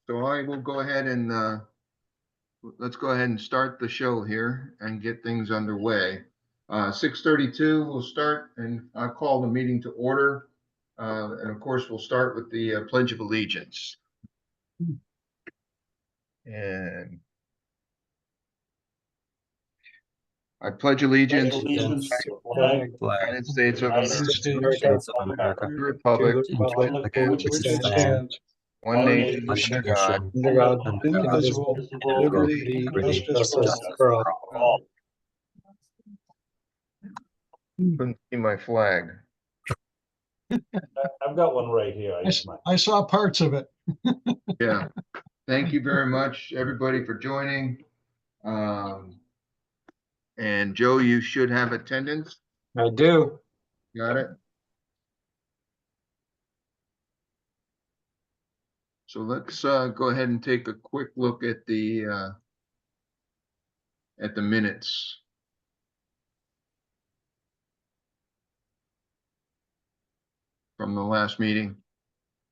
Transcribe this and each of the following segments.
So I will go ahead and, let's go ahead and start the show here and get things underway. 6:32, we'll start and I'll call the meeting to order. And of course, we'll start with the Pledge of Allegiance. And I pledge allegiance to the United States of America, the Republic, for which it stands, one nation, under God, indivisible, liberty, and justice for all. Couldn't see my flag. I've got one right here. I saw parts of it. Yeah. Thank you very much, everybody, for joining. And Joe, you should have attendance. I do. Got it? So let's go ahead and take a quick look at the minutes. From the last meeting.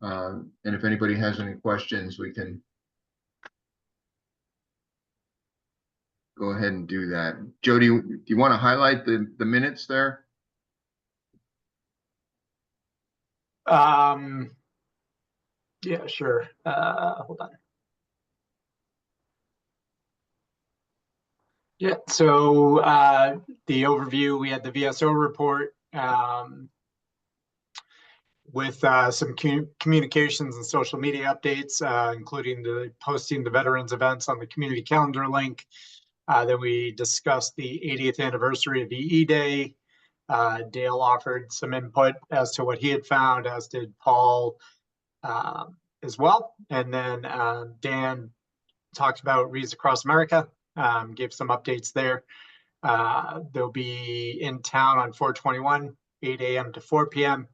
And if anybody has any questions, we can go ahead and do that. Joe, do you want to highlight the minutes there? Yeah, sure. Hold on. Yeah, so the overview, we had the VSO report with some communications and social media updates, including the posting the veterans events on the community calendar link. Then we discussed the 80th anniversary of EE Day. Dale offered some input as to what he had found, as did Paul as well. And then Dan talked about Reads Across America, gave some updates there. They'll be in town on 4/21, 8 a.m. to 4 p.m.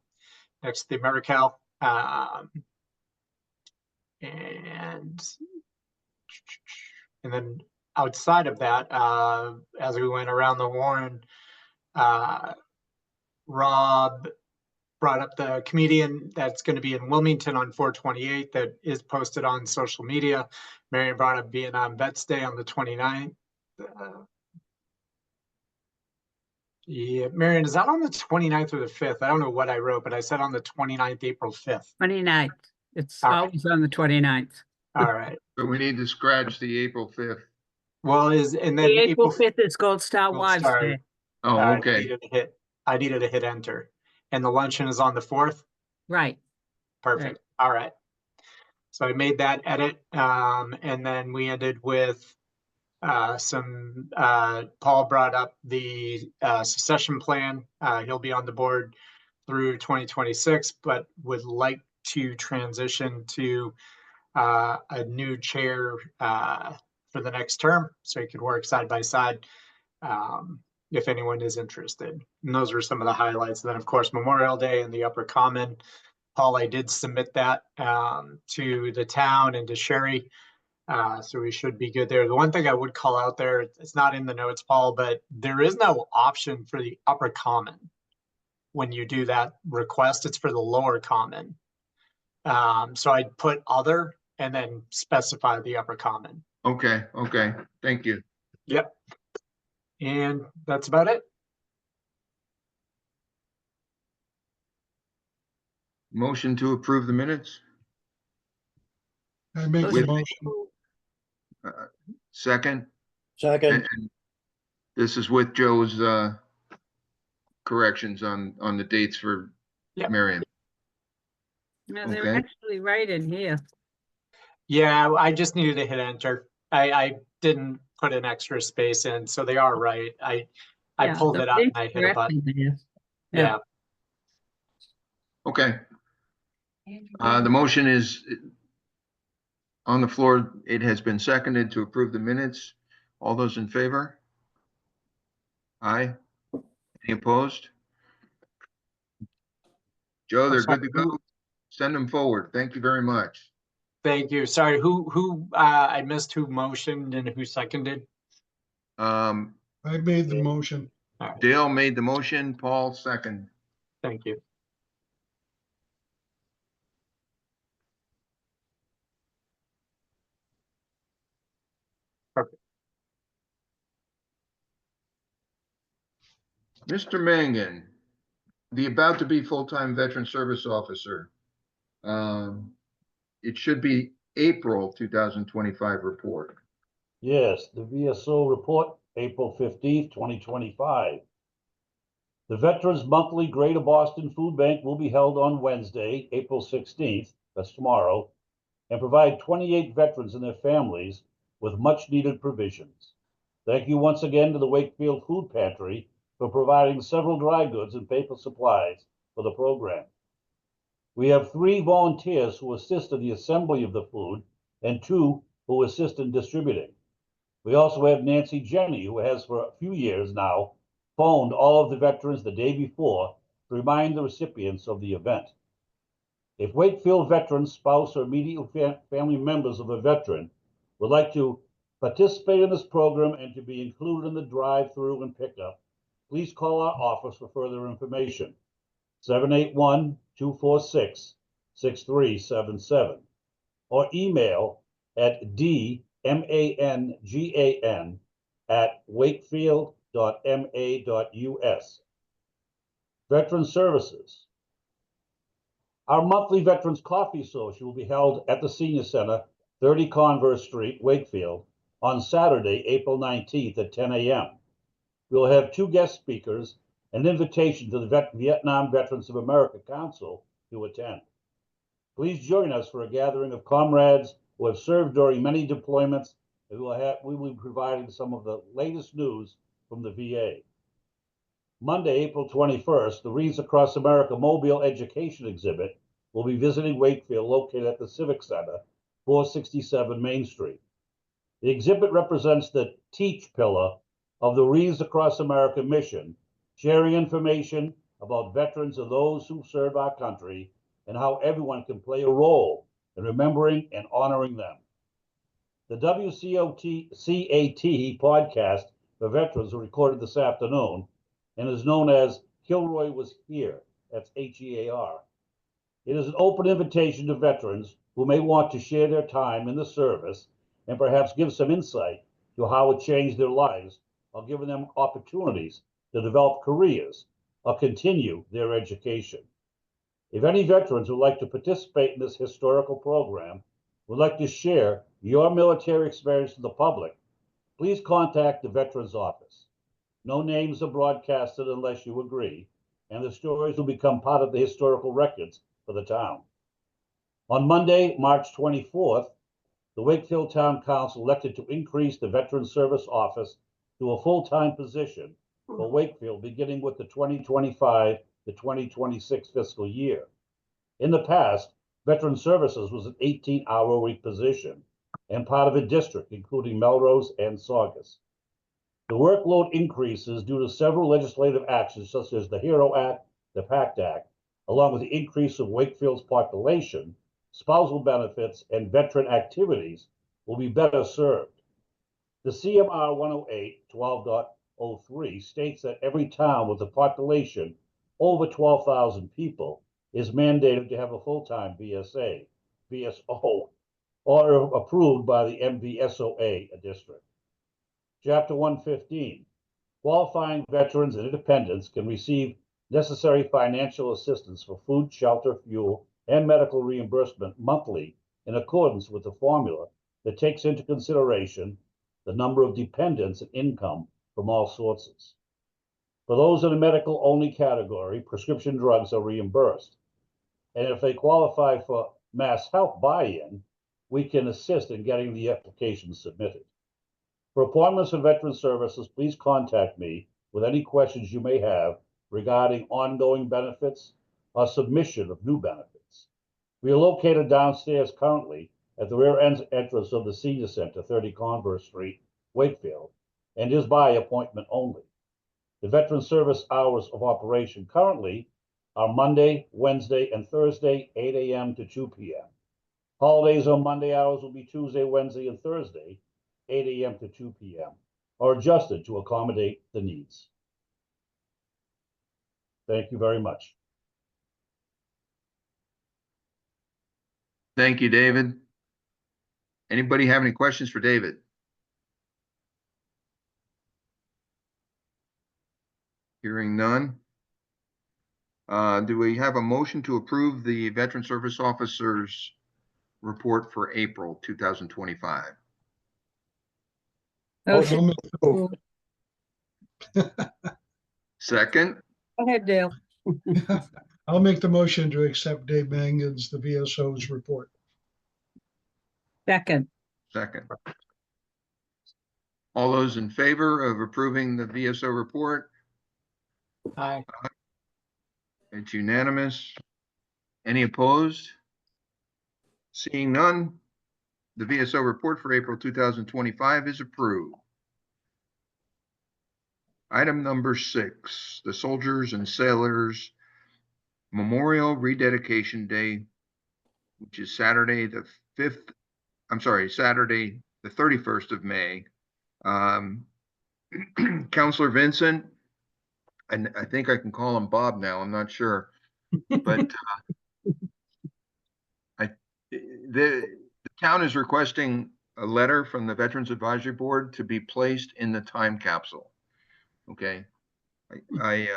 next to the AmeriCal. And then outside of that, as we went around the Warren, Rob brought up the comedian that's going to be in Wilmington on 4/28 that is posted on social media. Marion brought up Vietnam Vets Day on the 29th. Yeah, Marion, is that on the 29th or the 5th? I don't know what I wrote, but I said on the 29th, April 5th. 29th. It's always on the 29th. All right. But we need to scratch the April 5th. Well, and then The April 5th is Gold Star Wives Day. Oh, okay. I needed to hit enter. And the luncheon is on the 4th? Right. Perfect. Right. All right. So I made that edit. And then we ended with Paul brought up the succession plan. He'll be on the board through 2026, but would like to transition to a new chair for the next term, so he could work side by side if anyone is interested. And those were some of the highlights. And then, of course, Memorial Day in the Upper Common. Paul, I did submit that to the town and to Sherry. So we should be good there. The one thing I would call out there, it's not in the notes, Paul, but there is no option for the Upper Common when you do that request. It's for the Lower Common. So I'd put other and then specify the Upper Common. Okay. Thank you. Yep. And that's about it. Motion to approve the minutes? I make the motion. Second? Second. And this is with Joe's corrections on the dates for Marion. No, they're actually right in here. Yeah, I just needed to hit enter. I didn't put an extra space in, so they are right. I pulled it up and I hit a button. Yeah. Okay. The motion is on the floor. It has been seconded to approve the minutes. All those in favor? Aye. Any opposed? Joe, they're good to go. Send them forward. Thank you very much. Thank you. Sorry, who I missed who motioned and who seconded? I made the motion. Right. Dale made the motion, Paul second. Thank you. Mr. Mangan, the about to be full-time veteran service officer. It should be April 2025 report. Yes, the VSO report, April 15th, 2025. The Veterans Monthly Greater Boston Food Bank will be held on Wednesday, April 16th, that's tomorrow, and provide 28 veterans and their families with much-needed provisions. Thank you once again to the Wakefield Food Pantry for providing several dry goods and paper supplies for the program. We have 3 volunteers who assist in the assembly of the food and 2 who assist in distributing. We also have Nancy Jenny, who has for a few years now phoned all of the veterans the day before to remind the recipients of the event. If Wakefield veterans, spouse, or immediate family members of a veteran would like to participate in this program and to be included in the drive-through and pickup, please call our office for further information. 781-246-6377 or email at dmangan@wakefield.ma.us. Veteran Services. Our monthly Veterans Coffee Social will be held at the Senior Center, 30 Converse Street, Wakefield, on Saturday, April 19th at 10 a.m. We will have 2 guest speakers and an invitation to the Vietnam Veterans of America Council to attend. Please join us for a gathering of comrades who have served during many deployments, and we will be providing some of the latest news from the VA. Monday, April 21st, the Reads Across America Mobile Education Exhibit will be visiting Wakefield, located at the Civic Center, 467 Main Street. The exhibit represents the teach pillar of the Reads Across America mission, sharing information about veterans and those who serve our country and how everyone can play a role in remembering and honoring them. The WCAT podcast for veterans was recorded this afternoon and is known as Kilroy Was Here. That's HEAR. It is an open invitation to veterans who may want to share their time in the service and perhaps give some insight to how it changed their lives while giving them opportunities to develop careers or continue their education. If any veterans would like to participate in this historical program, would like to share your military experience to the public, please contact the Veterans Office. No names are broadcasted unless you agree, and the stories will become part of the historical records for the town. On Monday, March 24th, the Wakefield Town Council elected to increase the Veteran Service Office to a full-time position for Wakefield beginning with the 2025 to 2026 fiscal year. In the past, Veteran Services was an 18-hour-a-week position and part of a district including Melrose and Saugus. The workload increases due to several legislative actions such as the HERO Act, the PACT Act, along with the increase of Wakefield's population, spousal benefits, and veteran activities will be better served. The CMR 108-12.03 states that every town with a population over 12,000 people is mandated to have a full-time VSO, or approved by the MVSOA district. Chapter 115, qualifying veterans and independents can receive necessary financial assistance for food, shelter, fuel, and medical reimbursement monthly in accordance with the formula that takes into consideration the number of dependents and income from all sources. For those in the medical-only category, prescription drugs are reimbursed. And if they qualify for Mass Health buy-in, we can assist in getting the application submitted. For appointments for Veteran Services, please contact me with any questions you may have regarding ongoing benefits or submission of new benefits. We are located downstairs currently at the rear entrance of the Senior Center, 30 Converse Street, Wakefield, and is by appointment only. The Veteran Service hours of operation currently are Monday, Wednesday, and Thursday, 8 a.m. to 2 p.m. Holidays on Monday hours will be Tuesday, Wednesday, and Thursday, 8 a.m. to 2 p.m., or adjusted to accommodate the needs. Thank you very much. Thank you, David. Anybody have any questions for David? Hearing none. Do we have a motion to approve the Veteran Service Officers report for April 2025? Motion I'll make- approved. Second, Go ahead, Dale. I'll make the motion to accept Dave Mangan's, the VSO's report. Second, second. All those in favor of approving the VSO report? Aye. It's unanimous. Any opposed? Seeing none, the VSO report for April 2025 is approved. Item number 6, the Soldiers and Sailors Memorial Rededication Day, which is Saturday the 31st of May. Counselor Vincent, and I think I can call him Bob now, I'm not sure, but the town is requesting a letter from the Veterans Advisory Board to be placed in the time capsule. Okay. I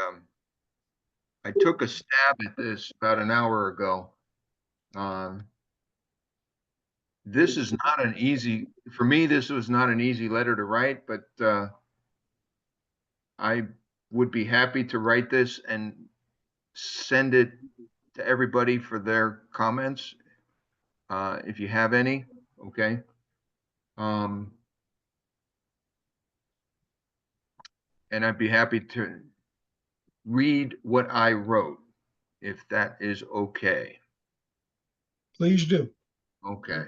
took a stab at this about an hour ago. This is not an easy, for me, this was not an easy letter to write, but I would be happy to write this and send it to everybody for their comments, if you have any, okay? And I'd be happy to read what I wrote, if that is okay. Please do. Okay.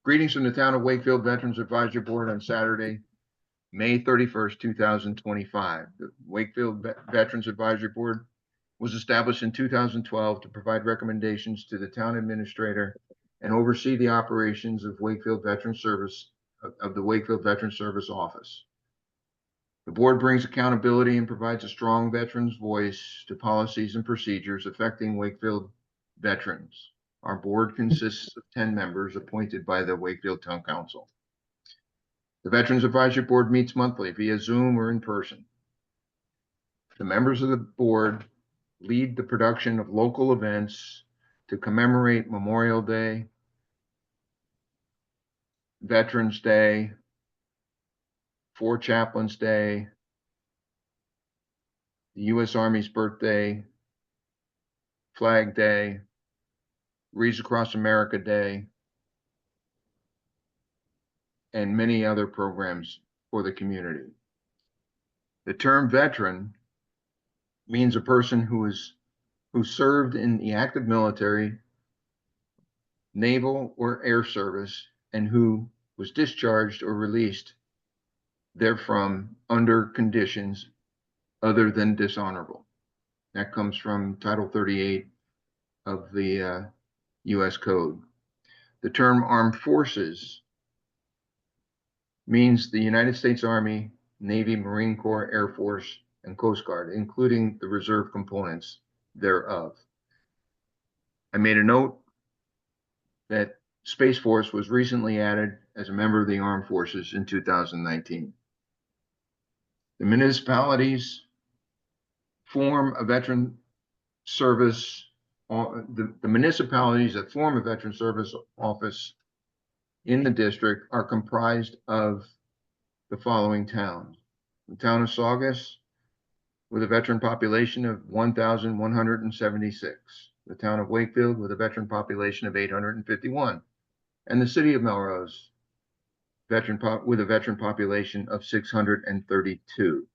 Greetings from the Town of Wakefield Veterans Advisory Board on Saturday, May 31st, 2025. The Wakefield Veterans Advisory Board was established in 2012 to provide recommendations to the town administrator and oversee the operations of Wakefield Veteran Service, of the Wakefield Veteran Service Office. The board brings accountability and provides a strong veterans voice to policies and procedures affecting Wakefield veterans. Our board consists of 10 members appointed by the Wakefield Town Council. The Veterans Advisory Board meets monthly via Zoom or in person. The members of the board lead the production of local events to commemorate Memorial Day, Veterans Day, Four Chaplains Day, the U.S. Army's birthday, Flag Day, Wreaths Across America Day, and many other programs for the community. The term veteran means a person who served in the active military, naval or air service, and who was discharged or released therefrom under conditions other than dishonorable. That comes from Title 38 of the U.S. Code. The term armed forces means the United States Army, Navy, Marine Corps, Air Force, and Coast Guard, including the reserve components thereof. I made a note that Space Force was recently added as a member of the Armed Forces in 2019. The municipalities form a veteran service, the municipalities that form a veteran service office in the district are comprised of the following towns. The town of Saugus, with a veteran population of 1,176. The town of Wakefield, with a veteran population of 851. And the city of Melrose, with a veteran population of 632.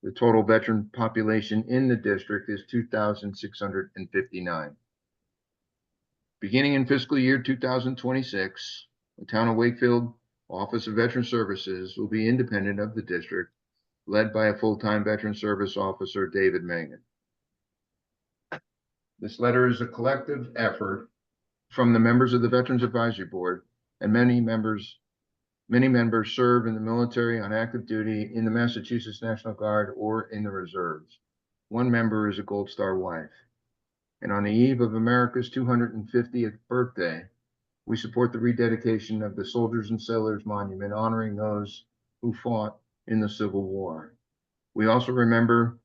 The total veteran population in the district is 2,659. Beginning in fiscal year 2026, the town of Wakefield Office of Veteran Services will be independent of the district, led by a full-time veteran service officer, David Mangan. This letter is a collective effort from the members of the Veterans Advisory Board, and many members serve in the military, on active duty, in the Massachusetts National Guard, or in the reserves. One member is a Gold Star wife. And on the eve of America's 250th birthday, we support the rededication of the Soldiers and Sailors Monument, honoring those who fought in the Civil War. We also remember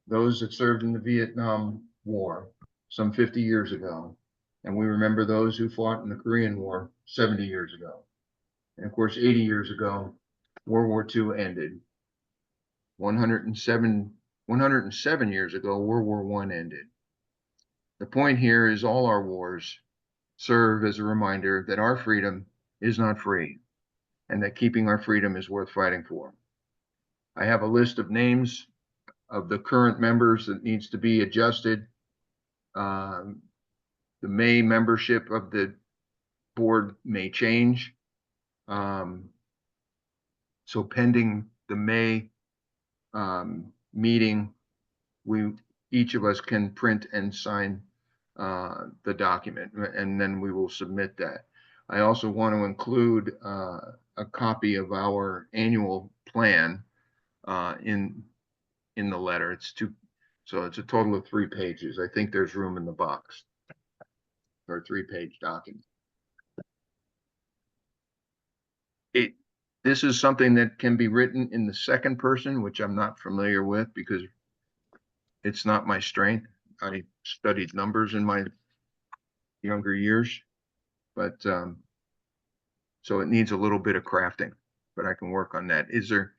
those that served in the Vietnam War some 50 years ago. And we remember those who fought in the Korean War 70 years ago. And of course, 80 years ago, World War II ended. 107 years ago, World War I ended. The point here is all our wars serve as a reminder that our freedom is not free and that keeping our freedom is worth fighting for. I have a list of names of the current members that needs to be adjusted. The May membership of the board may change. So pending the May meeting, each of us can print and sign the document, and then we will submit that. I also want to include a copy of our annual plan in the letter. So it's a total of 3 pages. I think there's room in the box for a 3-page document. This is something that can be written in the second person, which I'm not familiar with because it's not my strength. I studied numbers in my younger years, but so it needs a little bit of crafting, but I can work on that. Is there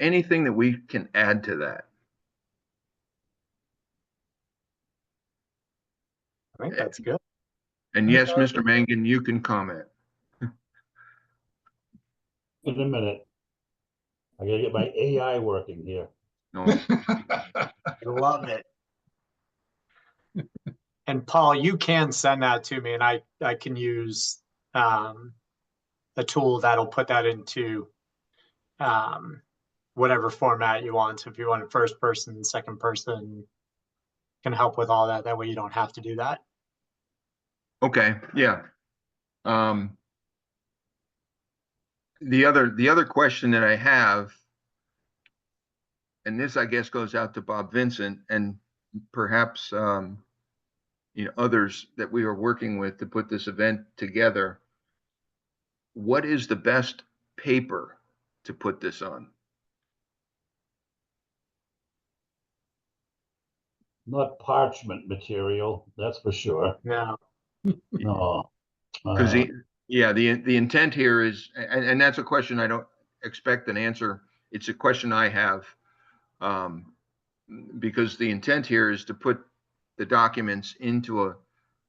anything that we can add to that? I think that's good. And yes, Mr. Mangan, you can comment. In a minute. I gotta get my AI working here. No, I love it. And Paul, you can send that to me and I can use a tool that'll put that into whatever format you want. So if you want first person, second person, can help with all that. That way you don't have to do that. okay, yeah. The other question that I have, and this I guess goes out to Bob Vincent and perhaps others that we are working with to put this event together. What is the best paper to put this on? Not parchment material, that's for sure. No. No. Because the intent here is, and that's a question I don't expect an answer. It's a question I have, because the intent here is to put the documents into a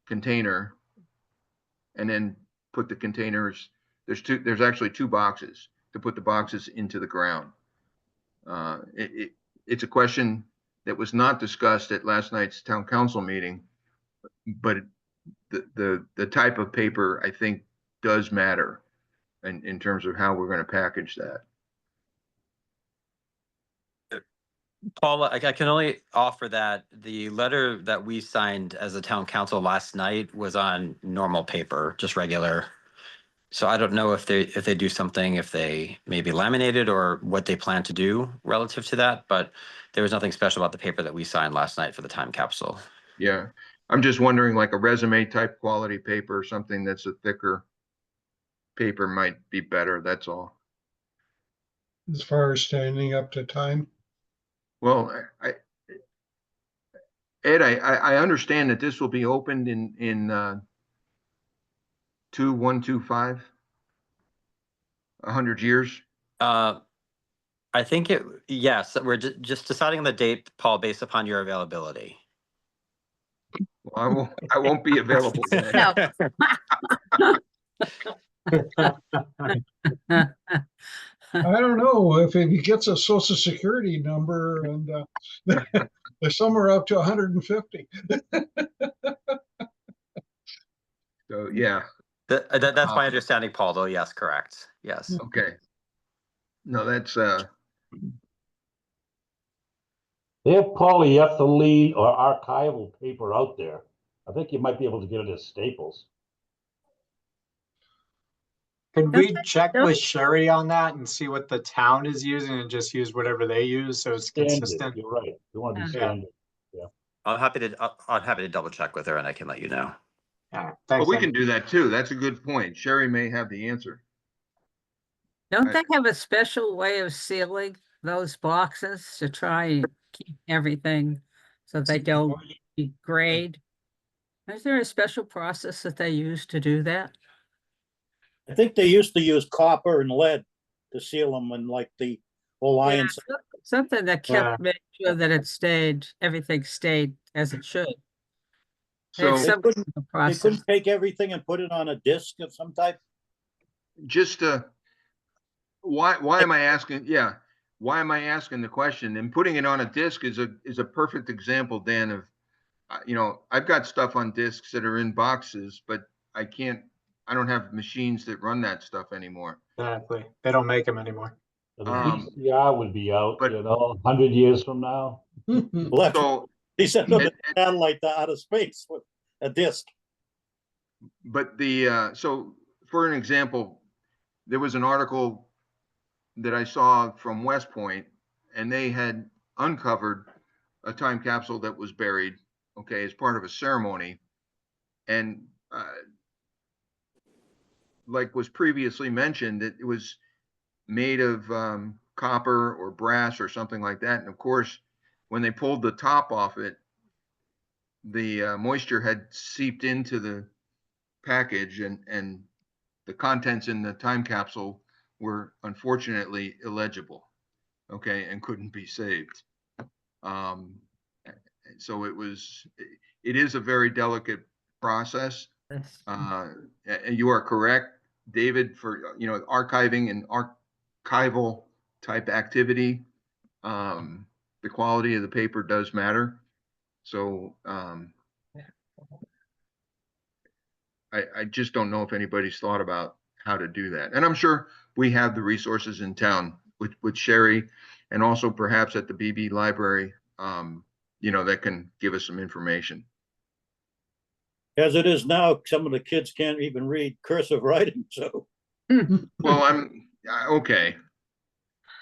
container and then put the containers. There's actually 2 boxes to put the boxes into the ground. It's a question that was not discussed at last night's town council meeting, but the type of paper I think does matter in terms of how we're going to package that. Paul, I can only offer that the letter that we signed as a town council last night was on normal paper, just regular. So I don't know if they do something, if they maybe laminated or what they plan to do relative to that, but there was nothing special about the paper that we signed last night for the time capsule. Yeah, I'm just wondering, like a resume type quality paper, something that's a thicker paper might be better. That's all. As far as standing up to time. Well, Ed, I understand that this will be opened in 2125, 100 years. I think yes, we're just deciding on the date, Paul, based upon your availability. Well, I won't be available then. I don't know if he gets a social security number and they're somewhere up to 150. So, yeah. That's my understanding, Paul, though. Yes, correct. Yes. Okay. No, that's They have polyethylene or archival paper out there. I think you might be able to get it as Staples. Could we check with Sherry on that and see what the town is using and just use whatever they use so it's Standard, consistent? you're right. You want to be Yeah. standard. I'm happy to double check with her and I can let you know. Yeah, well, thanks. we Ed. can do that too. That's a good point. Sherry may have the answer. Don't I- they have a special way of sealing those boxes to try and keep everything so they don't degrade? Is there a special process that they use to do that? I think they used to use copper and lead to seal them and like the Alliance. Yeah, something that Yeah. kept, made sure that it stayed, everything stayed as it should. There's So some kind of They process. couldn't take everything and put it on a disc of some type. just, why am I asking? Yeah. Why am I asking the question? And putting it on a disc is a perfect example, Dan, of, I've got stuff on discs that are in boxes, but I don't have machines that run that stuff anymore. Exactly. They don't make them anymore. So the Um, VCR would be out, but- 100 years from now. Well, So, they sent them a and- satellite to outer space with a disc. but so for an example, there was an article that I saw from West Point, and they had uncovered a time capsule that was buried, okay, as part of a ceremony. And like was previously mentioned, it was made of copper or brass or something like that. And of course, when they pulled the top off it, the moisture had seeped into the package, and the contents in the time capsule were unfortunately illegible, okay, and couldn't be saved. So it is a very delicate process. And you are correct, David, for, archiving and archival type activity. The quality of the paper does matter. So, I just don't know if anybody's thought about how to do that. And I'm sure we have the resources in town with Sherry, and also perhaps at the BB library, that can give us some information. As it is now, some of the kids can't even read cursive writing, so. Well, okay.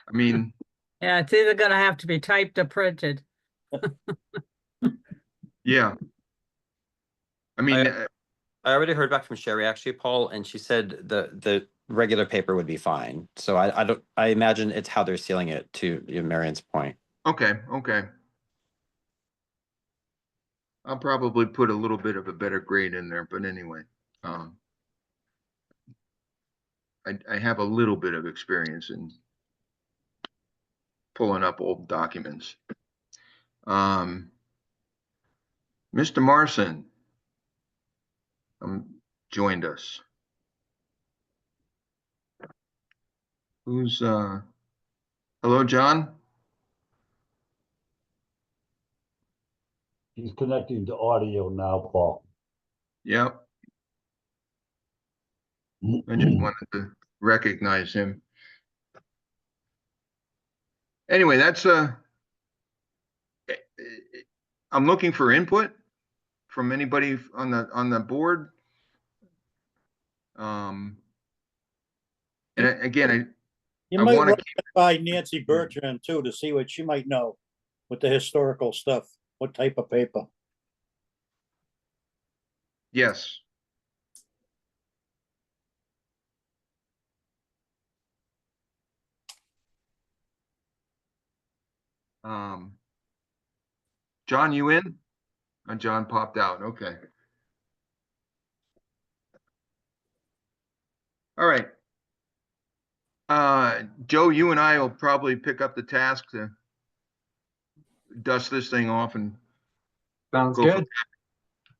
I mean, Yeah, it's either gonna have to be typed or printed. yeah. I mean, I already heard back from Sherry, actually, Paul, and she said the regular paper would be fine. So I imagine it's how they're sealing it, to Marion's point. okay. I'll probably put a little bit of a better grade in there, but anyway, I have a little bit of experience in pulling up old documents. Mr. Marson joined us. Hello, John? He's connecting to audio now, Paul. Yep. I just wanted to recognize him. Anyway, I'm looking for input from anybody on the board. And again, You I might wanna run it by Nancy Bertrand too, to see what she might know with the historical stuff, what type of paper. yes. John, you in? John popped out. Okay. All right. Joe, you and I will probably pick up the task to dust this thing off and Sounds go from, good.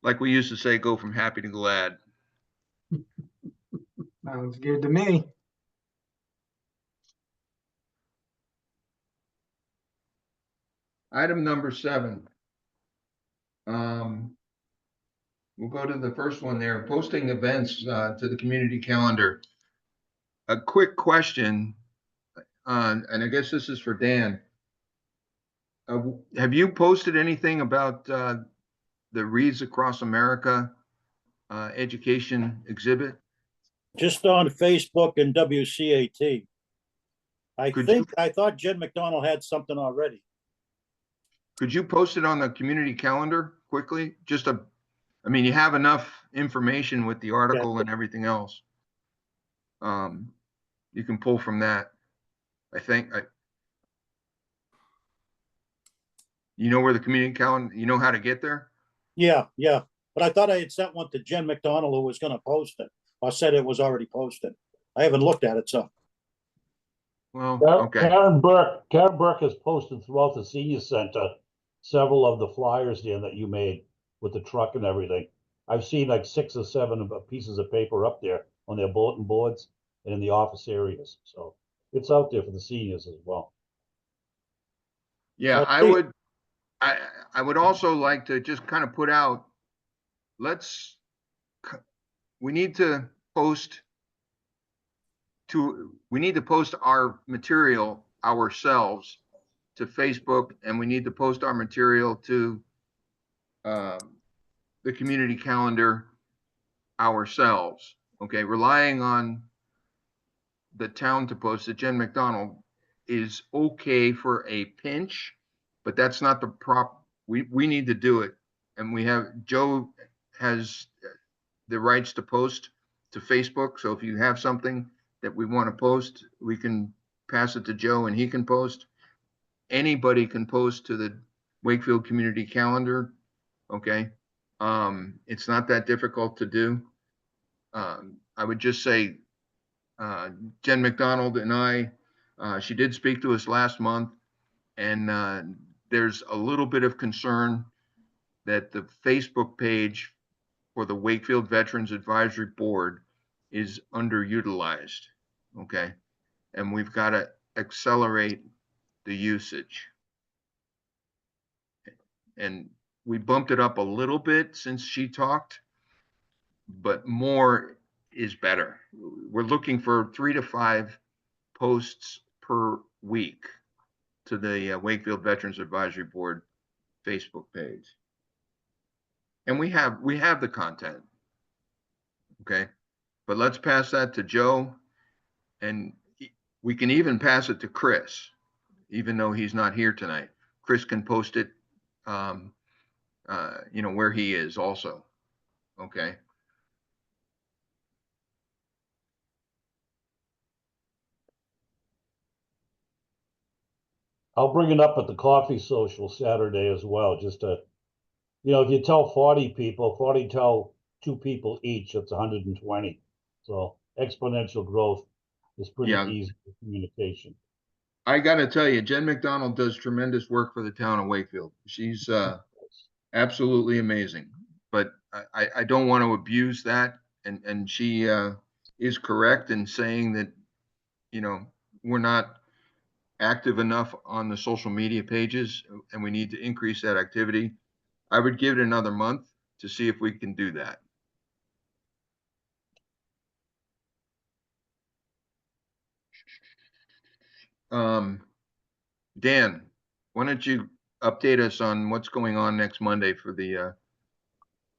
like we used to say, go from happy to glad. Sounds good to me. Item number 7. We'll go to the first one there, posting events to the community calendar. A quick question, and I guess this is for Dan. Have you posted anything about the Reads Across America education exhibit? Just on Facebook and WCAT. Could you- I thought Jen McDonald had something already. Could you post it on the community calendar quickly? You have enough information with the article and everything else. You can pull from that. I think, you know where the community calendar, you know how to get there? Yeah, yeah. But I thought I had sent one to Jen McDonald who was gonna post it. I said it was already posted. I haven't looked at it, so. Well, Karen okay. Karen Burke has posted throughout the senior center several of the flyers there that you made with the truck and everything. I've seen like 6 or 7 pieces of paper up there on their bulletin boards and in the office areas. So it's out there for the seniors as well. Yeah, I'll see. I would also like to just kind of put out, we need to post our material ourselves to Facebook, and we need to post our material to the community calendar ourselves. Okay, relying on the town to post it, Jen McDonald, is okay for a pinch, but that's not we need to do it. And Joe has the rights to post to Facebook. So if you have something that we want to post, we can pass it to Joe and he can post. Anybody can post to the Wakefield Community Calendar. Okay. It's not that difficult to do. I would just say, Jen McDonald and she did speak to us last month, and there's a little bit of concern that the Facebook page for the Wakefield Veterans Advisory Board is underutilized. Okay. And we've got to accelerate the usage. And we bumped it up a little bit since she talked, but more is better. We're looking for 3 to 5 posts per week to the Wakefield Veterans Advisory Board Facebook page. And we have the content. Okay. But let's pass that to Joe, and we can even pass it to Chris, even though he's not here tonight. Chris can post it, where he is also. Okay. I'll bring it up at the coffee social Saturday as well, just to, if you tell 40 people, 40 tell 2 people each, that's 120. So exponential growth is pretty Yeah. easy for communication. I got to tell you, Jen McDonald does tremendous work for the town of Wakefield. She's absolutely amazing, but I don't want to abuse that. And she is correct in saying that, we're not active enough on the social media pages, and we need to increase that activity. I would give it another month to see if we can do that. Dan, why don't you update us on what's going on next Monday for the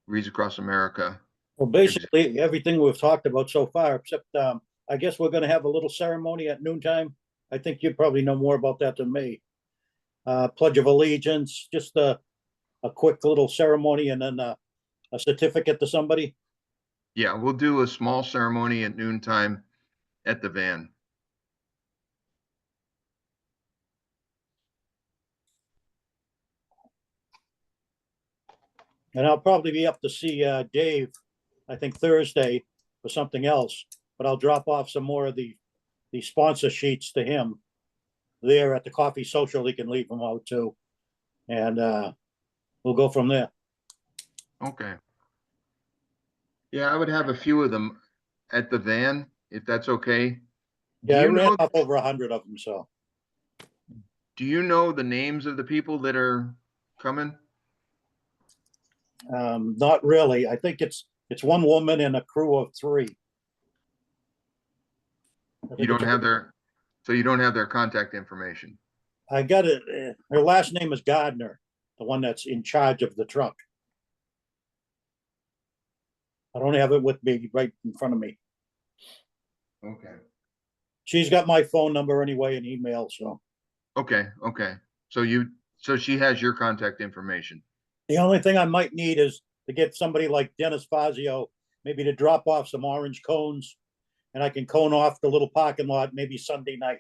Reads Across America? Well, basically, everything we've talked about so far, except I guess we're gonna have a little ceremony at noontime. I think you probably know more about that than me. Pledge of Allegiance, just a quick little ceremony, and then a certificate to somebody. Yeah, we'll do a small ceremony at noontime at the van. And I'll probably be up to see Dave, I think Thursday for something else, but I'll drop off some more of the sponsor sheets to him there at the coffee social. He can leave them out too. And we'll go from there. Okay. Yeah, I would have a few of them at the van, if that's okay. Yeah, I ran up over 100 of them, so. Do you know the names of the people that are coming? Not really. I think it's one woman and a crew of 3. You don't have their contact information. I got it. Her last name is Gardner, the one that's in charge of the truck. I don't have it with me right in front of me. Okay. She's got my phone number anyway and email, so. Okay. So she has your contact information. The only thing I might need is to get somebody like Dennis Fazio, maybe to drop off some orange cones and I can cone off the little parking lot maybe Sunday night.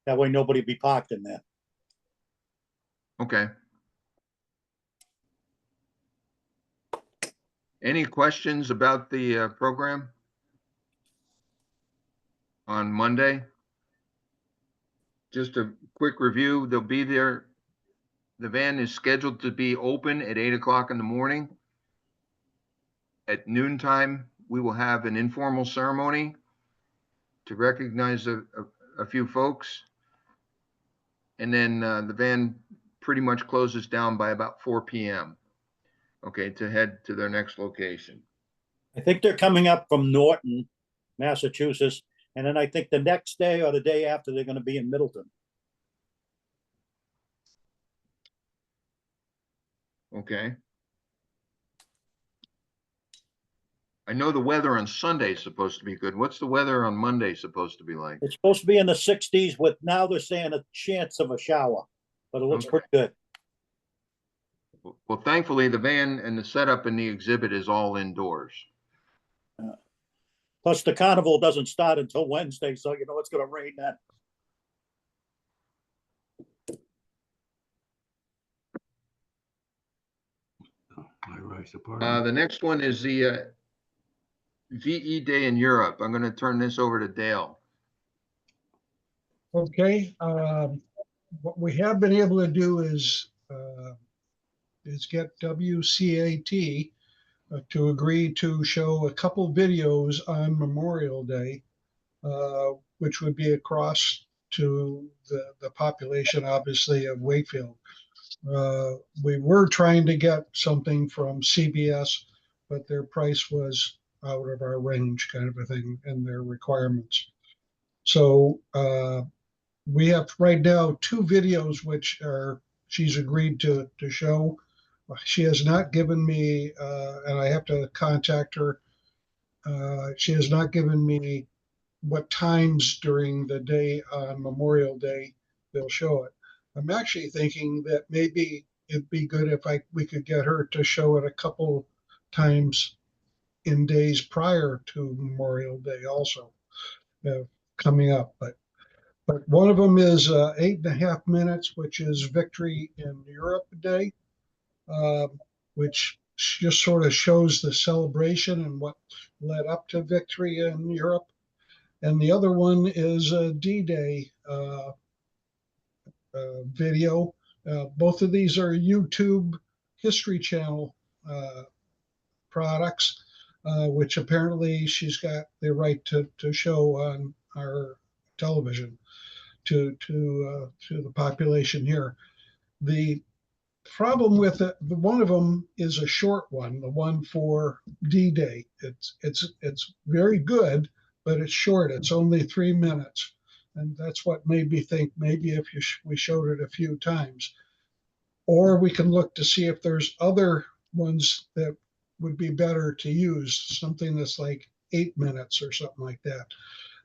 That way nobody be parked in there. Okay. Any questions about the program on Monday? Just a quick review. They'll be there. The van is scheduled to be open at 8 o'clock in the morning. At noontime, we will have an informal ceremony to recognize a few folks. And then the van pretty much closes down by about 4 p.m. Okay, to head to their next location. I think they're coming up from Norton, Massachusetts, and then I think the next day or the day after, they're gonna be in Middleton. Okay. I know the weather on Sunday is supposed to be good. What's the weather on Monday supposed to be like? It's supposed to be in the 60s with, now they're saying a chance of a shower, but it looks Okay. pretty good. Well, thankfully, the van and the setup in the exhibit is all indoors. Plus, the carnival doesn't start until Wednesday, so you know it's gonna rain then. The next one is the VE Day in Europe. I'm going to turn this over to Dale. Okay, what we have been able to do is get WCAT to agree to show a couple videos on Memorial Day, which would be across to the population, obviously, of Wakefield. We were trying to get something from CBS, but their price was out of our range, kind of a thing, and their requirements. So we have right now two videos which are she's agreed to show. She has not given me, and I have to contact her. She has not given me what times during the day on Memorial Day they'll show it. I'm actually thinking that maybe it'd be good if we could get her to show it a couple times in days prior to Memorial Day also coming up. But one of them is 8.5 minutes, which is Victory in Europe Day, which just sort of shows the celebration and what led up to victory in Europe. And the other one is a D-Day video. Both of these are YouTube History Channel products, which apparently she's got the right to show on our television to the population here. The problem with it, one of them is a short one, the one for D-Day. It's very good, but it's short. It's only 3 minutes. And that's what made me think maybe if we showed it a few times. Or we can look to see if there's other ones that would be better to use, something that's like 8 minutes or something like that,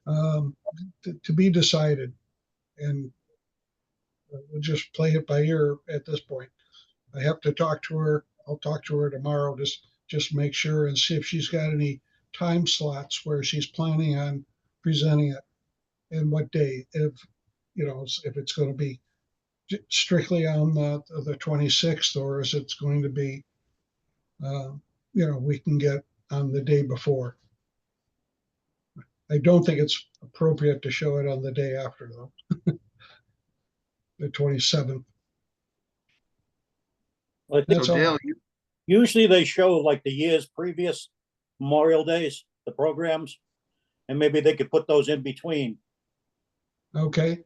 to be decided. And we'll just play it by ear at this point. I have to talk to her. I'll talk to her tomorrow, just make sure and see if she's got any time slots where she's planning on presenting it and what day, if it's going to be strictly on the 26th, or is it's going to be we can get on the day before. I don't think it's appropriate to show it on the day after, though. The 27th. I think That's So all. Dale, usually they show like the years previous Memorial Days, the programs, and maybe they could put those in between. Okay.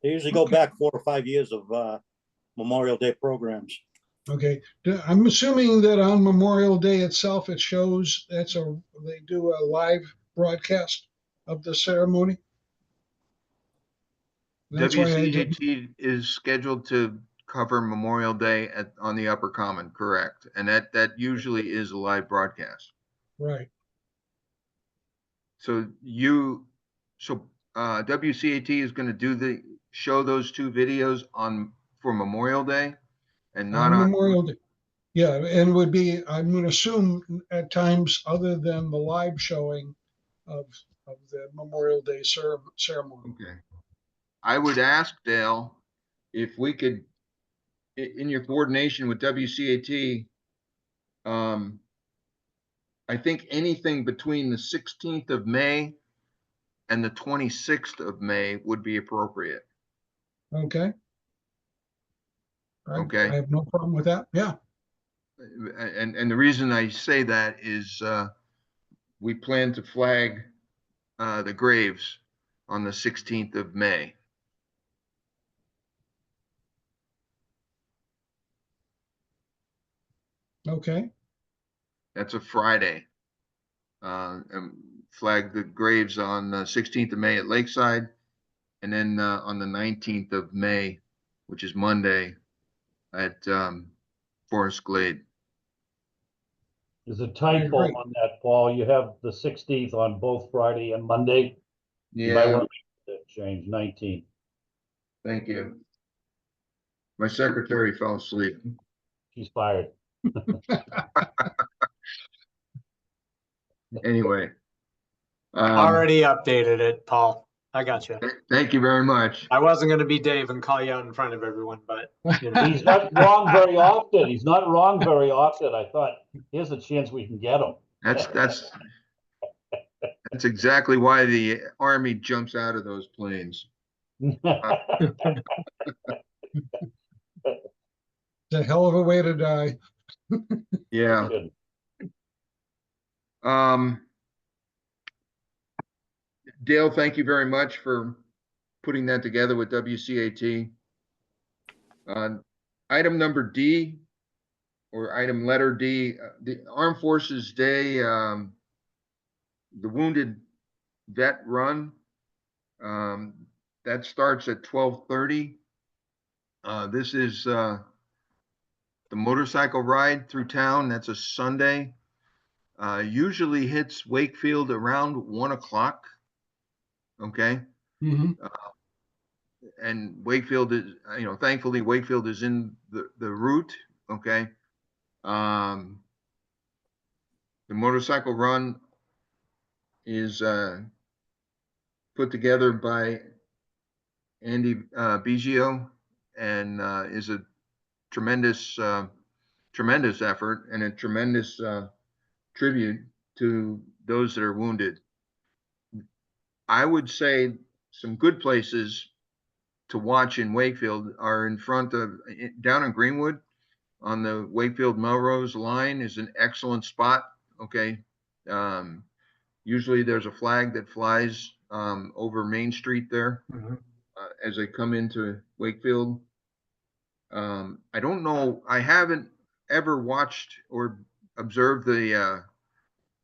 They usually go back 4 or 5 years of Memorial Day programs. Okay. I'm assuming that on Memorial Day itself, it shows they do a live broadcast of the ceremony. That's why I did. WCAT is scheduled to cover Memorial Day on the Upper Common, correct? And that usually is a live broadcast. Right. So WCAT is going to show those two videos for Memorial Day and not On on. Memorial Day. Yeah, and would be, I'm going to assume at times other than the live showing, of the Memorial Day ceremony. Okay. I would ask Dale if we could, in your coordination with WCAT, I think anything between the 16th of May and the 26th of May would be appropriate. Okay. Okay. I have no problem with that. Yeah. And the reason I say that is we plan to flag the graves on the 16th of May. Okay. That's a Friday. And flag the graves on the 16th of May at Lakeside, and then on the 19th of May, which is Monday, at Forest Glade. There's a typo Great. on that, Paul. You have the 16th on both Friday and Monday. You might Yeah, want to make that change, 19th. thank you. My secretary fell asleep. She's fired. Anyway. Already updated it, Paul. I got you. Thank you very much. I wasn't going to be Dave and call you out in front of everyone, but you know. He's not wrong very often. He's not wrong very often. I thought, here's a chance we can get him. That's exactly why the Army jumps out of those planes. It's a hell of a way to die. Yeah. Dale, thank you very much for putting that together with WCAT. Item number D, or item letter D, the Armed Forces Day, the Wounded Vet Run. That starts at 12:30. This is the motorcycle ride through town. That's a Sunday. Usually hits Wakefield around 1 o'clock. Okay. Mm-hmm. And Wakefield is, thankfully Wakefield is in the route. Okay. The motorcycle run is put together by Andy Biggio, and is a tremendous effort and a tremendous tribute to those that are wounded. I would say some good places to watch in Wakefield are in front of, down in Greenwood on the Wakefield Melrose line is an excellent spot. Okay. Usually there's a flag that flies over Main Street there as they come into Wakefield. I don't know, I haven't ever watched or observed the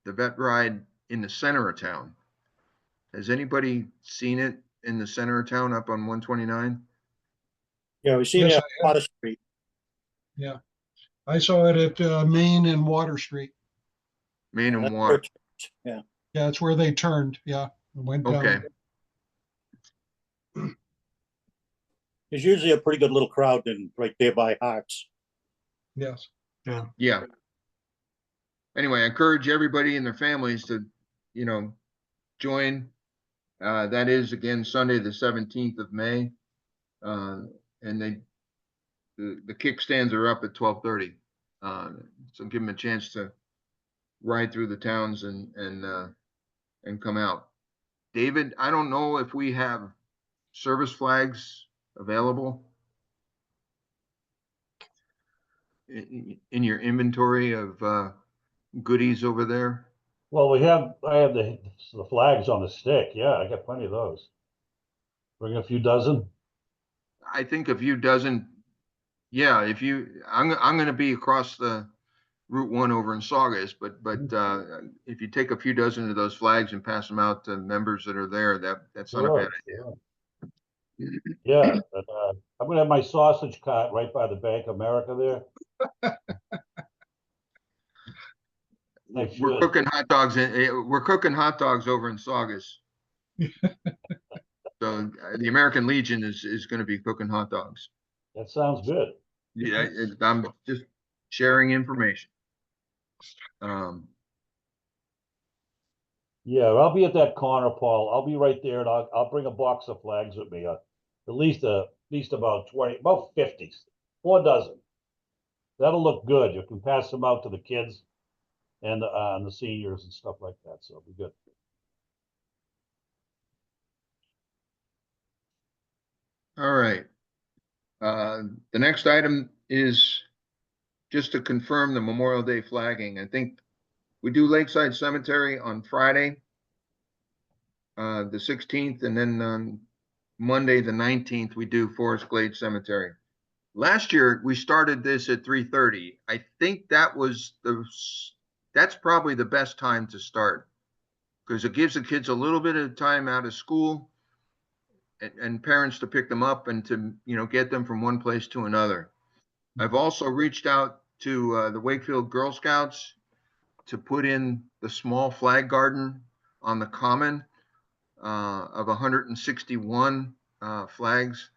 vet ride in the center of town. Has anybody seen it in the center of town up on 129? Yeah, we've seen Yes, it on Water Street. Yeah. I saw it at Main and Water Street. Main and That's Water. where Yeah. Yeah, it's where they turned. Yeah. And went down. Okay. There's usually a pretty good little crowd right there by Harts. Yes. Yeah. Anyway, I encourage everybody and their families to, join. That is again Sunday, the 17th of May. And the kickstands are up at 12:30. So give them a chance to ride through the towns and come out. David, I don't know if we have service flags available in your inventory of goodies over there. Well, I have the flags on the stick. Yeah, I got plenty of those. Bring a few dozen. I think a few dozen. Yeah, I'm going to be across the Route 1 over in Saugus, but if you take a few dozen of those flags and pass them out to members that are there, that's not a bad idea. Yeah, but, I'm gonna have my sausage cart right by the Bank of America there. We're cooking hot dogs over in Saugus. So the American Legion is going to be cooking hot dogs. That sounds good. Yeah, I'm just sharing information. Yeah, I'll be at that corner, Paul. I'll be right there, and I'll bring a box of flags with me. At least about 20, about 50, 4 dozen. That'll look good. You can pass them out to the kids and the seniors and stuff like that. So it'll be good. All right. The next item is just to confirm the Memorial Day flagging. I think we do Lakeside Cemetery on Friday, the 16th, and then on Monday, the 19th, we do Forest Glade Cemetery. Last year, we started this at 3:30. I think that's probably the best time to start because it gives the kids a little bit of time out of school and parents to pick them up and to, get them from one place to another. I've also reached out to the Wakefield Girl Scouts to put in the small flag garden on the common of 161 flags,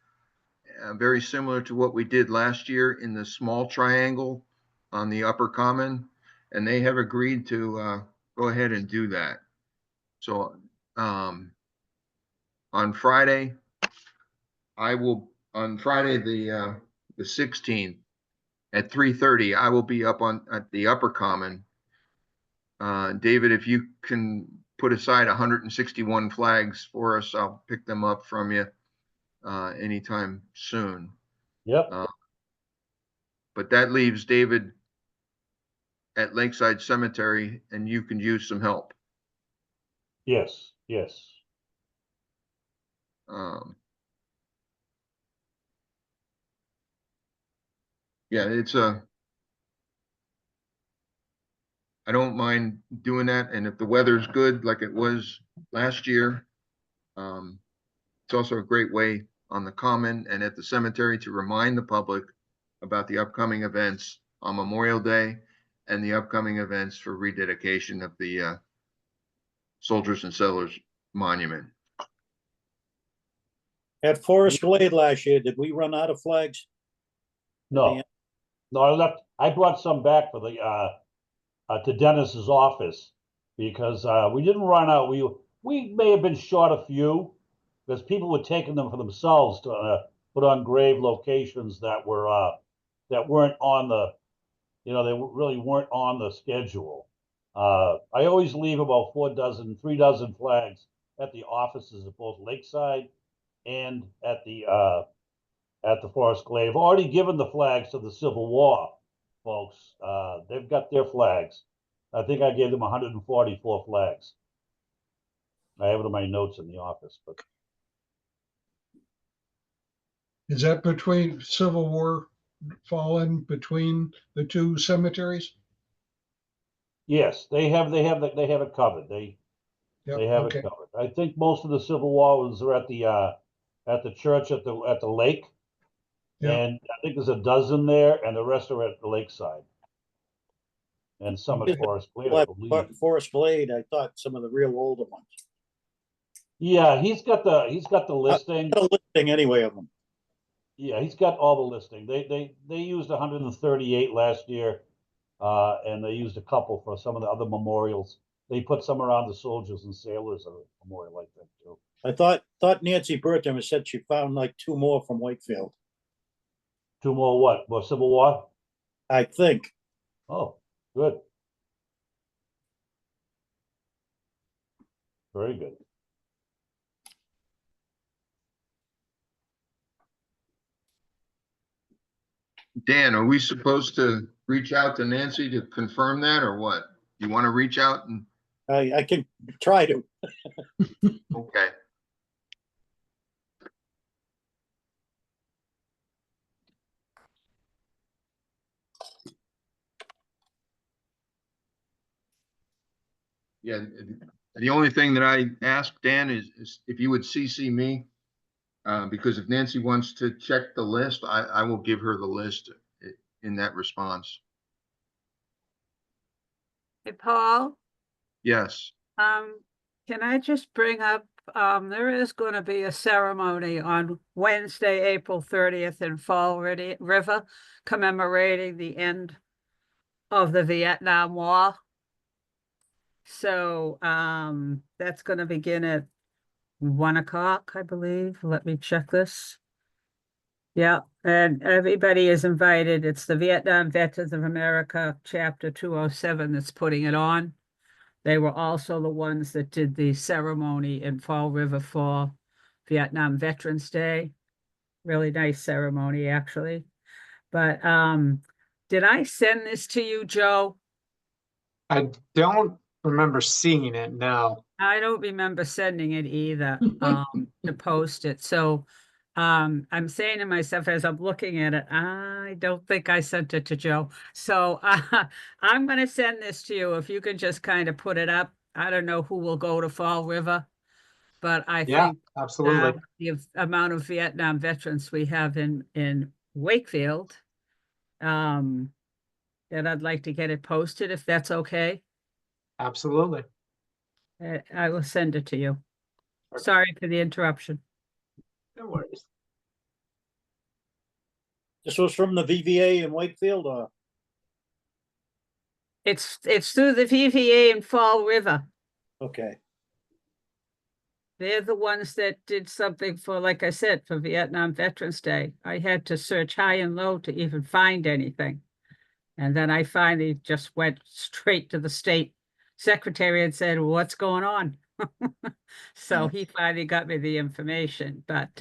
very similar to what we did last year in the small triangle on the upper common. And they have agreed to go ahead and do that. So on Friday, on Friday, the 16th at 3:30, I will be up at the upper common. David, if you can put aside 161 flags for us, I'll pick them up from you anytime soon. Yep. But that leaves David at Lakeside Cemetery, and you can use some help. Yes. Yes. Yeah, I don't mind doing that. And if the weather's good, like it was last year, it's also a great way on the common and at the cemetery to remind the public about the upcoming events on Memorial Day and the upcoming events for rededication of the Soldiers and Settlers Monument. At Forest Glade last year, did we run out of flags? No. No, I brought some back for the to Dennis's office because we didn't run out. We may have been short a few because people were taking them for themselves to put on grave locations that weren't on the, they really weren't on the schedule. I always leave about 3 dozen flags at the offices of both Lakeside and at the Forest Glade. I've already given the flags to the Civil War folks. They've got their flags. I think I gave them 144 flags. I have it in my notes in the office, but Is that between Civil War fallen between the two cemeteries? yes, they have it covered. They Yep, have okay. it covered. I think most of the Civil War ones are at the church at the lake. Yeah. And I think there's a dozen there, and the rest are at the lakeside. And some at Forest Glade, I believe. Forest Glade, I thought some of the real older ones. Yeah, he's got the listing. A listing anyway of them. Yeah, he's got all the listing. They used 138 last year, and they used a couple for some of the other memorials. They put some around the soldiers and sailors memorial, I think, too. I thought Nancy Bertram said she found like 2 more from Wakefield. 2 more what? More Civil War? I think. Oh, good. Very good. Dan, are we supposed to reach out to Nancy to confirm that or what? You want to reach out and, I can try to. okay. Yeah, the only thing that I asked Dan is if you would CC me, because if Nancy wants to check the list, I will give her the list in that response. Hey, Paul, Yes. can I just bring up, there is going to be a ceremony on Wednesday, April 30th in Fall River commemorating the end of the Vietnam War. So, that's gonna begin at 1 o'clock, I believe. Let me check this. Yeah, and everybody is invited. It's the Vietnam Veterans of America, Chapter 207 that's putting it on. They were also the ones that did the ceremony in Fall River for Vietnam Veterans Day. Really nice ceremony, actually. But did I send this to you, Joe? I don't remember seeing it now. I don't remember sending it either, to post it. So I'm saying to myself as I'm looking at it, I don't think I sent it to Joe. So I'm gonna send this to you. If you can just kind of put it up. I don't know who will go to Fall River, but I Yeah, think absolutely. the amount of Vietnam veterans we have in Wakefield, that I'd like to get it posted if that's okay. Absolutely. I will send it to you. Okay. Sorry for the interruption. No worries. This was from the VVA in Wakefield, or? It's through the VVA in Fall River. Okay, They're the ones that did something for, like I said, for Vietnam Veterans Day. I had to search high and low to even find anything. And then I finally just went straight to the state secretary and said, what's going on? So Yeah. he finally got me the information, but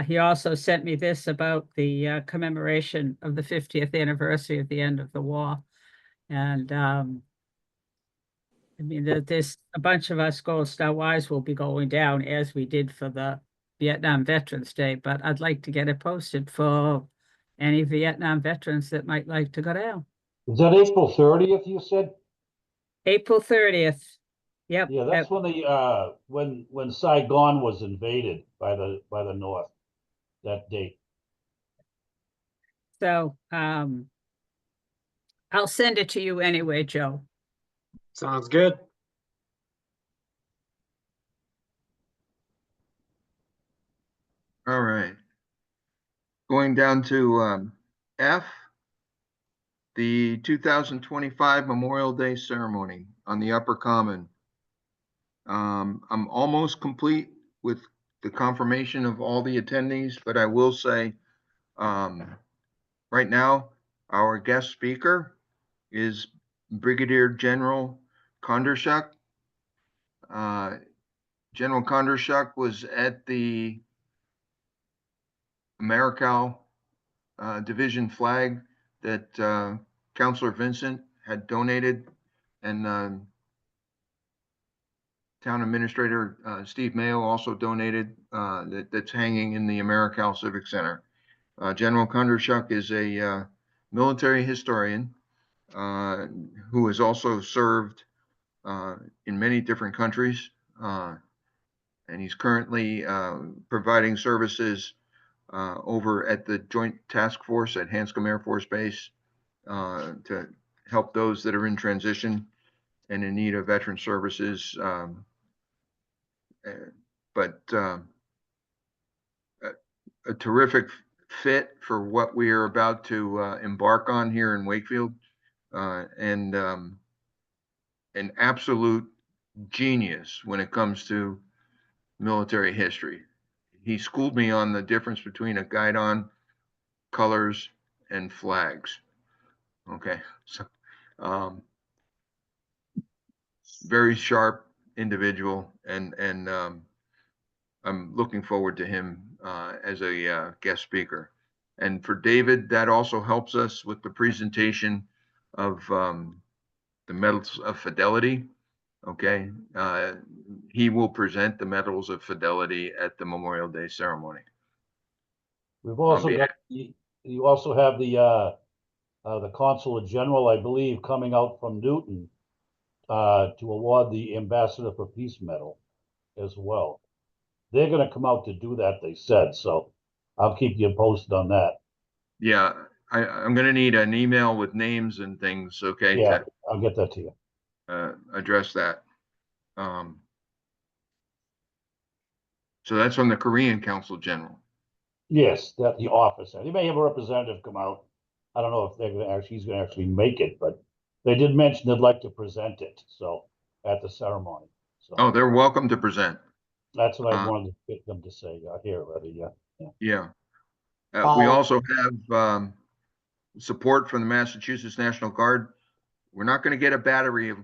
he also sent me this about the commemoration of the 50th anniversary of the end of the war. And I mean, there's a bunch of us Gold Star Wives will be going down as we did for the Vietnam Veterans Day, but I'd like to get it posted for any Vietnam veterans that might like to go down. Is that April 30th, you said? April 30th. Yep. Yeah, that's when when Saigon was invaded by the North, that date. So I'll send it to you anyway, Joe. Sounds good. All right. Going down to F, the 2025 Memorial Day ceremony on the Upper Common. I'm almost complete with the confirmation of all the attendees, but I will say, right now, our guest speaker is Brigadier General Kondershuk. General Kondershuk was at the Americal division flag that Councilor Vincent had donated, and Town Administrator Steve Mayo also donated, that's hanging in the Americal Civic Center. General Kondershuk is a military historian who has also served in many different countries, and he's currently providing services over at the Joint Task Force at Hanscom Air Force Base to help those that are in transition and in need of veteran services. But a terrific fit for what we are about to embark on here in Wakefield, and an absolute genius when it comes to military history. He schooled me on the difference between a guidon, colors, and flags. Okay, so very sharp individual, and I'm looking forward to him as a guest speaker. And for David, that also helps us with the presentation of the Medals of Fidelity. Okay, he will present the Medals of Fidelity at the Memorial Day ceremony. We've also got you also have the Consulate General, I believe, coming out from Newton to award the Ambassador for Peace Medal as well. They're going to come out to do that, they said. So I'll keep you posted on that. Yeah, I'm going to need an email with names and things, okay, Yeah, I'll get that to you. to address that. So that's from the Korean Council General. Yes, that the officer. He may have a representative come out. I don't know if they're going to actually, he's going to actually make it, but they did mention they'd like to present it, so, at the ceremony. So Oh, they're welcome to present. that's what I uh, wanted to get them to say, here already, yeah. Yeah. We Paul- also have support from the Massachusetts National Guard. We're not going to get a battery of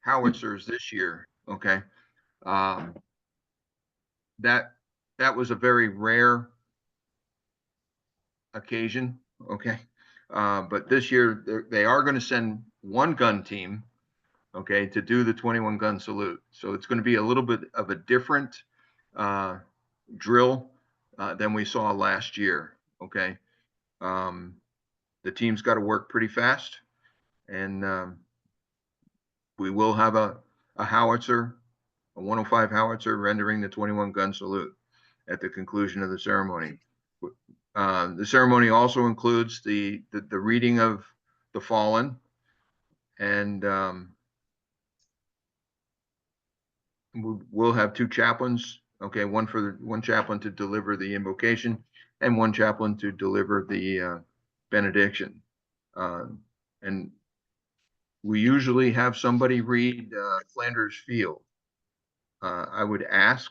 howitzers this year, okay? That was a very rare occasion, okay? But this year, they are going to send one gun team, okay, to do the 21 gun salute. So it's going to be a little bit of a different drill than we saw last year, okay? The team's got to work pretty fast, and we will have a howitzer, a 105 howitzer rendering the 21 gun salute at the conclusion of the ceremony. The ceremony also includes the reading of the fallen, and we'll have two chaplains. Okay, one chaplain to deliver the invocation, and one chaplain to deliver the benediction. And we usually have somebody read Flanders Field. I would ask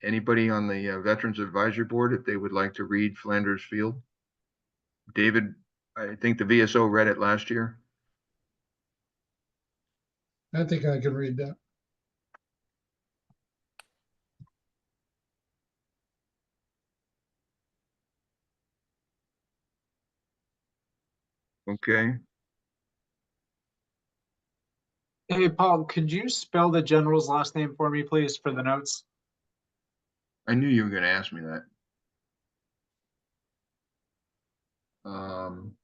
anybody on the Veterans Advisory Board if they would like to read Flanders Field. David, I think the VSO read it last year. I think I can read that. Okay. Hey, Paul, could you spell the general's last name for me, please, for the notes? I knew you were going to ask me that. Um,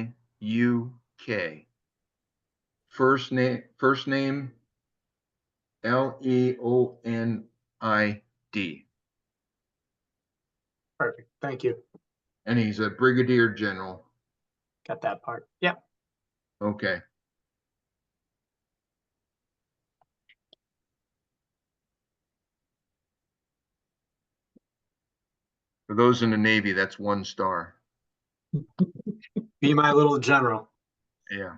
Kondratiuk. First name Leonid. Perfect. Thank you. And he's a brigadier general. Got that part. Yep. Okay. For those in the Navy, that's 1 star. Be my little general. Yeah.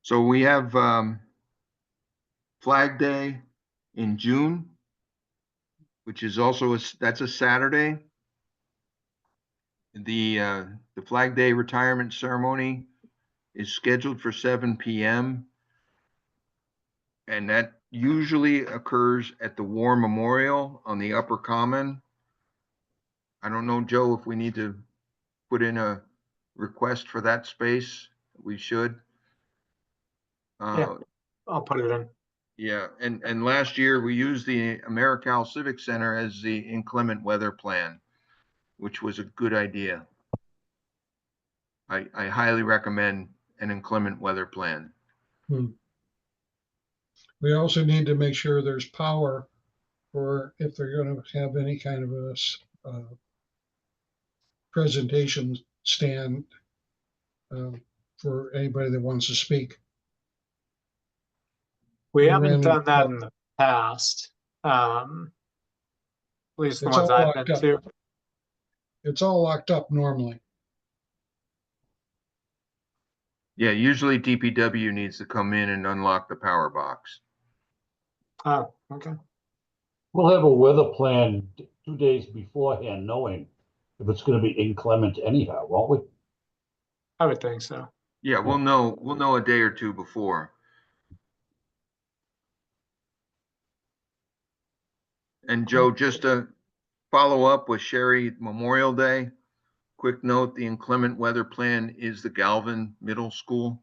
So we have Flag Day in June, which is also that's a Saturday. The Flag Day retirement ceremony is scheduled for 7 p.m. and that usually occurs at the War Memorial on the Upper Common. I don't know, Joe, if we need to put in a request for that space. We should. Yeah. I'll put it in. Yeah, and last year we used the AmeriCal Civic Center as the inclement weather plan, which was a good idea. I highly recommend an inclement weather plan. We also need to make sure there's power for if they're going to have any kind of a presentation stand for anybody that wants to speak. We We haven't ran done that into- in the past. At least the It's ones all I've locked been up. to. It's all locked up normally. Yeah, usually DPW needs to come in and unlock the power box. Oh, okay. We'll have a weather plan 2 days beforehand, knowing if it's gonna be inclement anyhow, won't we? I would think so. Yeah, we'll know a day or two before. And Joe, just to follow up with Sherry Memorial Day, quick note, the inclement weather plan is the Galvin Middle School.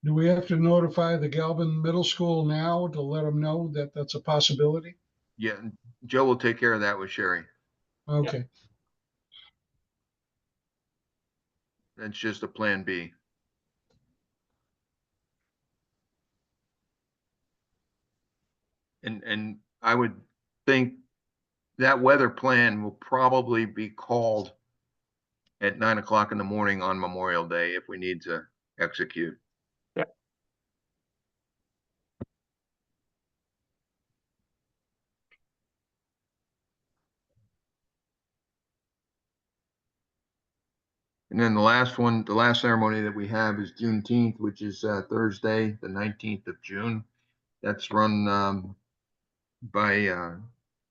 Do we have to notify the Galvin Middle School now to let them know that that's a possibility? Yeah, Joe will take care of that with Sherry. Okay, That's just a plan B. And I would think that weather plan will probably be called at 9 o'clock in the morning on Memorial Day if we need to execute. Yeah. And then the last one, the last ceremony that we have is Juneteenth, which is Thursday, the 19th of June. That's run by the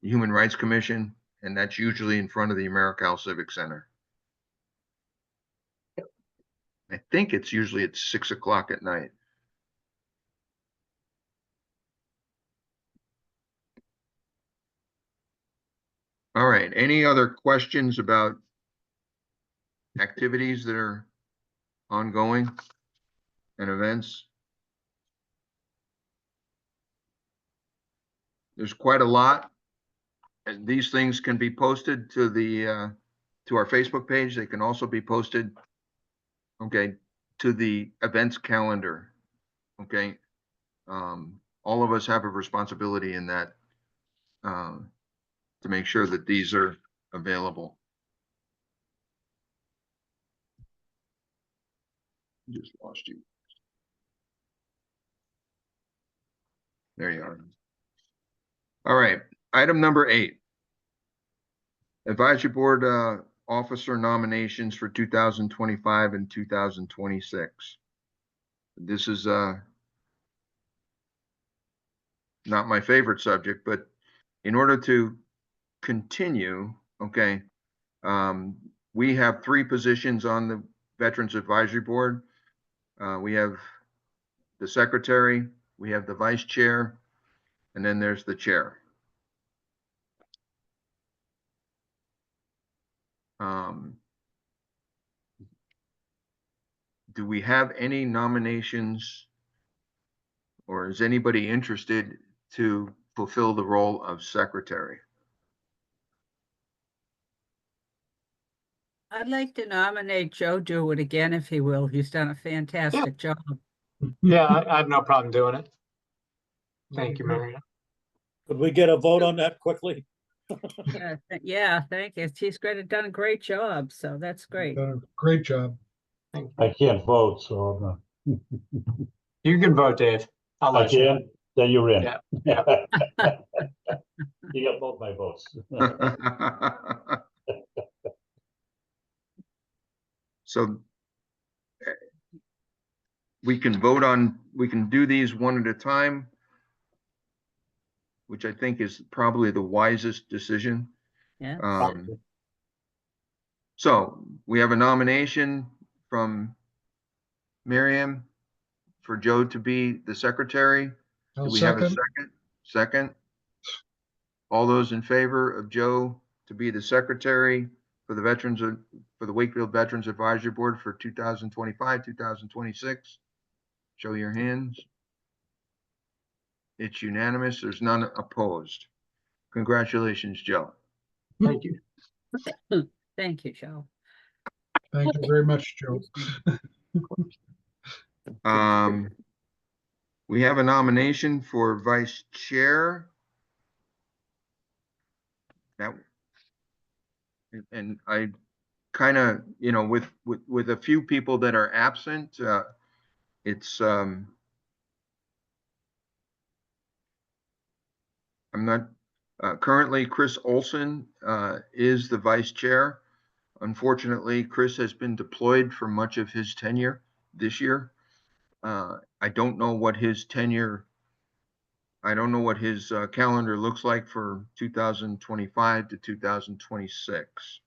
Human Rights Commission, and that's usually in front of the AmeriCal Civic Center. I think it's usually at 6 o'clock at night. All right, any other questions about activities that are ongoing and events? There's quite a lot. And these things can be posted to the to our Facebook page. They can also be posted, okay, to the events calendar. Okay. All of us have a responsibility in that to make sure that these are available. Just lost you. There you are. All right, item number 8. Advisory Board officer nominations for 2025 and 2026. This is not my favorite subject, but in order to continue, okay, we have 3 positions on the Veterans Advisory Board. We have the secretary, we have the vice chair, and then there's the chair. Do we have any nominations, or is anybody interested to fulfill the role of secretary? I'd like to nominate Joe Do It again if he will. He's done a fantastic job. Yeah, I have no problem doing it. Thank you, Marion. Could we get a vote on that quickly? Yeah, thank you. He's done a great job, so that's great. Great job. I can't vote, so You can vote, Dave. I'll I let you. can, then you're in. Yeah. You got both my votes. So we can vote on, we can do these one at a time, which I think is probably the wisest decision. Yeah. So we have a nomination from Miriam for Joe to be the secretary. Do I'll we have a second. second? Second. All those in favor of Joe to be the secretary for the for the Wakefield Veterans Advisory Board for 2025, 2026? Show your hands. It's unanimous. There's none opposed. Congratulations, Joe. Thank you. Thank you, Joe. Thank you very much, Joe. We have a nomination for vice chair. That, and I kind of, you know, with a few people that are absent, it's I'm not currently Chris Olson is the vice chair. Unfortunately, Chris has been deployed for much of his tenure this year. I don't know what his tenure, I don't know what his calendar looks like for 2025 to 2026.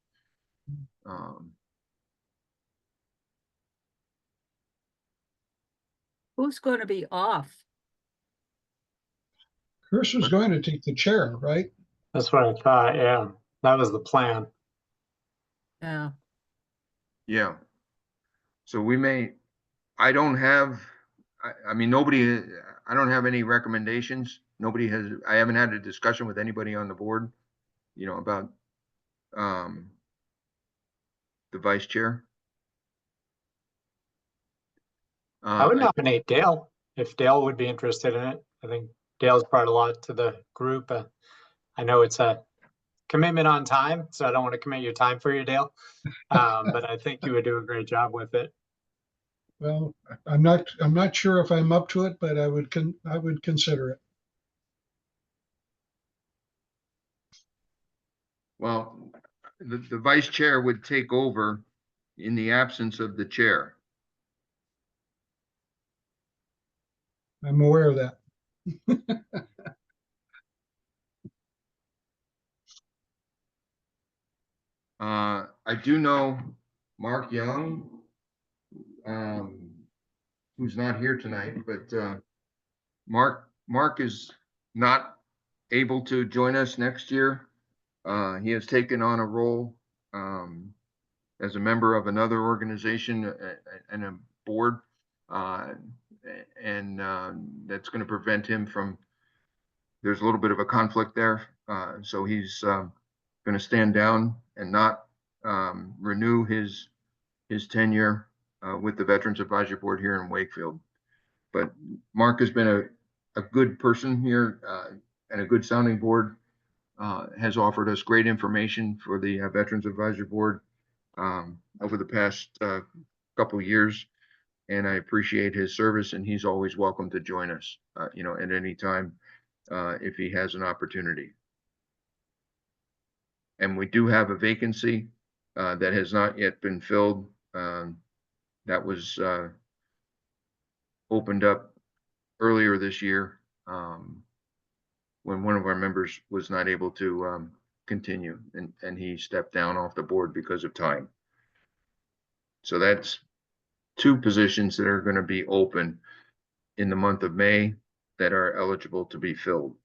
Who's going to be off? Chris was going to take the chair, right? That's what I thought. Yeah, that was the plan. Yeah. Yeah. So we may, I don't have, I mean, nobody, I don't have any recommendations. Nobody has, I haven't had a discussion with anybody on the board, about the vice chair. I would nominate Dale if Dale would be interested in it. I think Dale's brought a lot to the group. I know it's a commitment on time, so I don't want to commit your time for you, Dale. But I think you would do a great job with it. Well, I'm not sure if I'm up to it, but I would consider it. Well, the vice chair would take over in the absence of the chair. I'm aware of that. I do know Mark Young, who's not here tonight, but Mark is not able to join us next year. He has taken on a role as a member of another organization and a board, and that's going to prevent him from. There's a little bit of a conflict there, so he's going to stand down and not renew his tenure with the Veterans Advisory Board here in Wakefield. But Mark has been a good person here and a good sounding board. Has offered us great information for the Veterans Advisory Board over the past couple of years, and I appreciate his service. And he's always welcome to join us, at any time if he has an opportunity. And we do have a vacancy that has not yet been filled. That was opened up earlier this year when one of our members was not able to continue, and he stepped down off the board because of time. So that's 2 positions that are going to be open in the month of May that are eligible to be filled.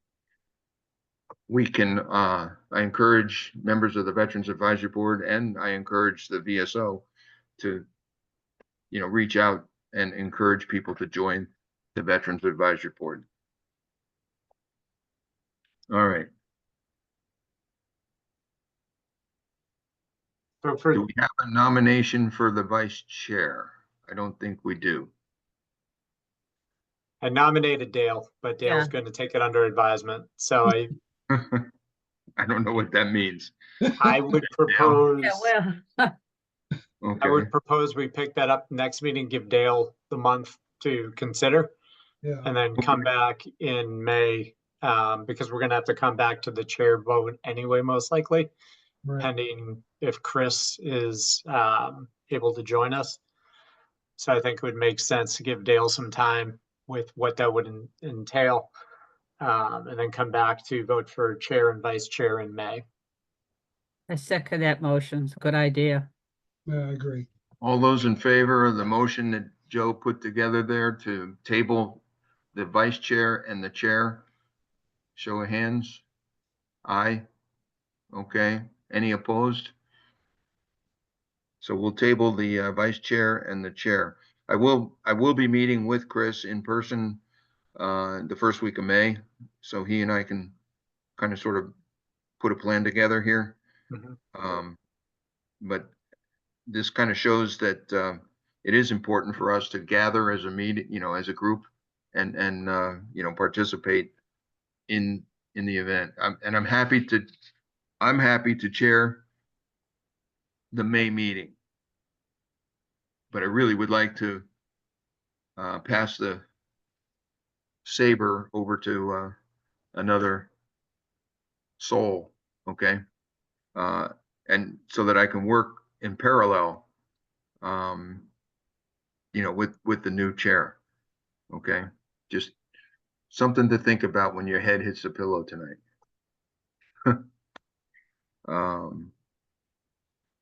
We can, I encourage members of the Veterans Advisory Board, and I encourage the VSO to, reach out and encourage people to join the Veterans Advisory Board. All right. So Do we have a nomination for the vice chair? I don't think we do. I nominated Dale, but Dale's Yeah. going to take it under advisement. So I don't know what that means. I would propose. Yeah, well, Okay. I would propose we pick that up next meeting, give Dale the month to consider, Yeah. and then come back in May, because we're gonna have to come back to the chair vote anyway, most likely, Right. pending if Chris is able to join us. So I think it would make sense to give Dale some time with what that would entail, and then come back to vote for chair and vice chair in May. I second that motion. It's a good idea. Yeah, I agree. All those in favor of the motion that Joe put together there to table the vice chair and the chair, show of hands. Aye. Okay. Any opposed? So we'll table the vice chair and the chair. I will be meeting with Chris in person the first week of May, so he and I can kind of sort of put a plan together here. Mhm. But this kind of shows that it is important for us to gather as a meeting, as a group, and participate in the event. I'm happy to chair the May meeting, but I really would like to pass the saber over to another soul, okay? And so that I can work in parallel, with the new chair, okay? Just something to think about when your head hits the pillow tonight.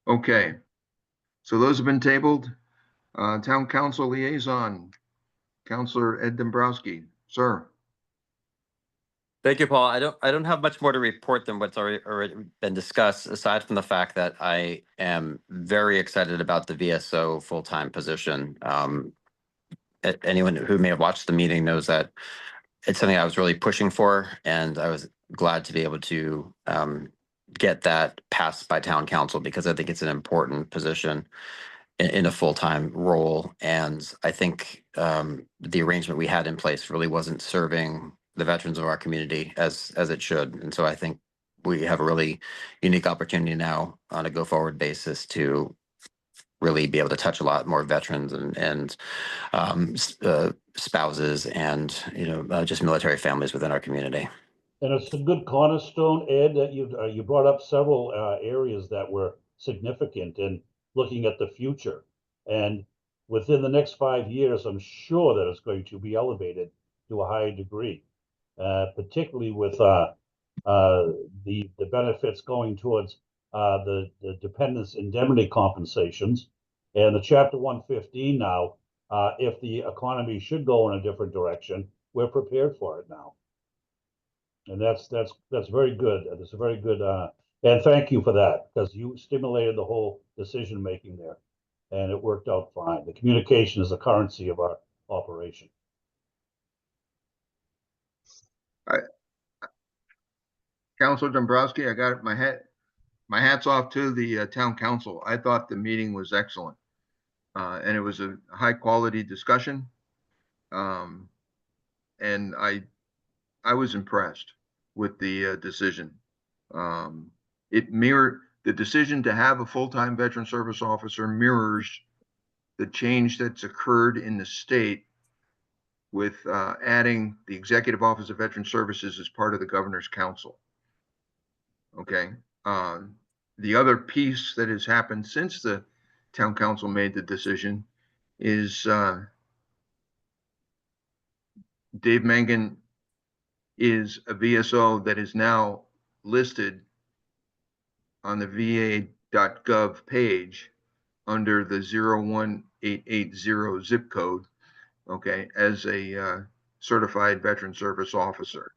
Okay, so those have been tabled. Town Council Liaison, Councilor Ed Dombrowski, sir. Thank you, Paul. I don't have much more to report than what's already been discussed, aside from the fact that I am very excited about the VSO full-time position. anyone who may have watched the meeting knows that it's something I was really pushing for, and I was glad to be able to get that passed by town council, because I think it's an important position in a full-time role. And I think the arrangement we had in place really wasn't serving the veterans of our community as it should. And so I think we have a really unique opportunity now on a go-forward basis to really be able to touch a lot more veterans and spouses and, just military families within our community. And it's a good cornerstone, Ed, that you brought up several areas that were significant in looking at the future. And within the next 5 years, I'm sure that it's going to be elevated to a higher degree, particularly with the benefits going towards the dependents indemnity compensations and the Chapter 115 now. If the economy should go in a different direction, we're prepared for it now. And that's very good. That's a very good, and thank you for that, because you stimulated the whole decision making there, and it worked out fine. The communication is the currency of our operation. Councilor Dombrowski, I got my hat's off to the town council. I thought the meeting was excellent. And it was a high quality discussion. And I was impressed with the decision. It mirrored the decision to have a full-time veteran service officer mirrors the change that's occurred in the state with adding the Executive Office of Veteran Services as part of the Governor's Council. Okay. The other piece that has happened since the town council made the decision is Dave Mangan is a VSO that is now listed on the va.gov page under the 01880 zip code, okay, as a certified veteran service officer.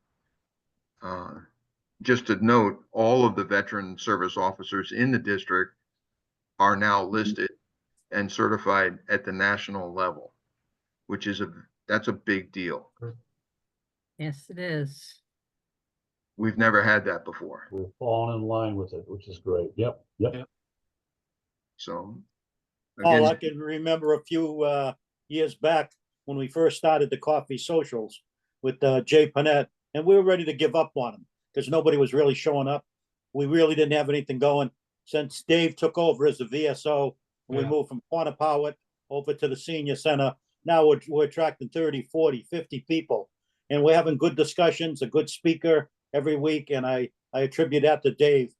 Just to note, all of the veteran service officers in the district are now listed and certified at the national level, which is that's a big deal. Yes, it is. We've never had that before. We've fallen in line with it, which is great. Yep. So Paul, I again, can remember a few years back when we first started the coffee socials with Jay Panett, and we were ready to give up on them because nobody was really showing up. We really didn't have anything going. Since Dave took over as the VSO, and we moved from Quantapowhat over to the senior center, now we're attracting 30, 40, 50 people, and we're having good discussions, a good speaker every week, and I attribute that to Dave.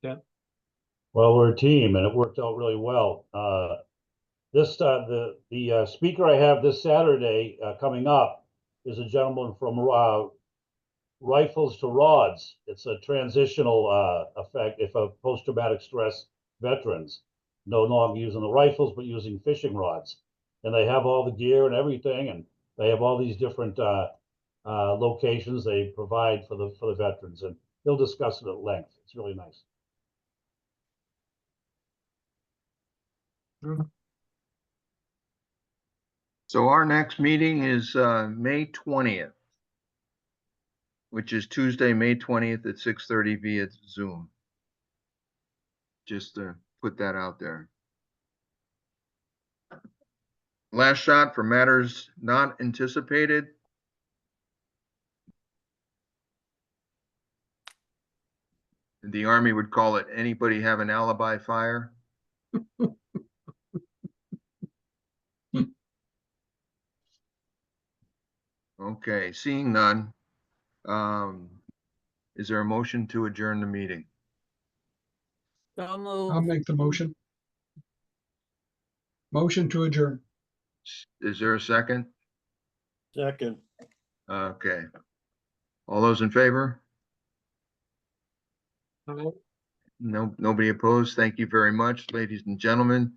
Well, we're a team, and it worked out really well. The speaker I have this Saturday coming up is a gentleman from Rifles to Rods. It's a transitional effect if of post-traumatic stress veterans no longer using the rifles but using fishing rods, and they have all the gear and everything, and they have all these different locations they provide for the veterans, and he'll discuss it at length. It's really nice. so our next meeting is May 20th, which is Tuesday, May 20th at 6:30 via Zoom. Just to put that out there. Last shot for matters not anticipated. The Army would call it, anybody have an alibi fire? Okay, seeing none. Is there a motion to adjourn the meeting? So I'll move. make the motion. Motion to adjourn. Is there a second? Second. Okay. All those in favor? No, nobody opposed. Thank you very much, ladies and gentlemen.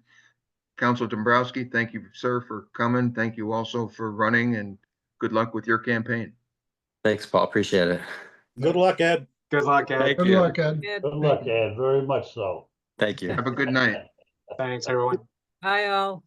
Councilor Dombrowski, thank you, sir, for coming. Thank you also for running, and good luck with your campaign. Thanks, Paul. Appreciate it. Good luck, Ed. Good luck, Ed. Thank Good you. luck, Ed. Good. Good luck, Ed. Very much so. Thank you. Have a good night. Thanks, everyone. Bye all.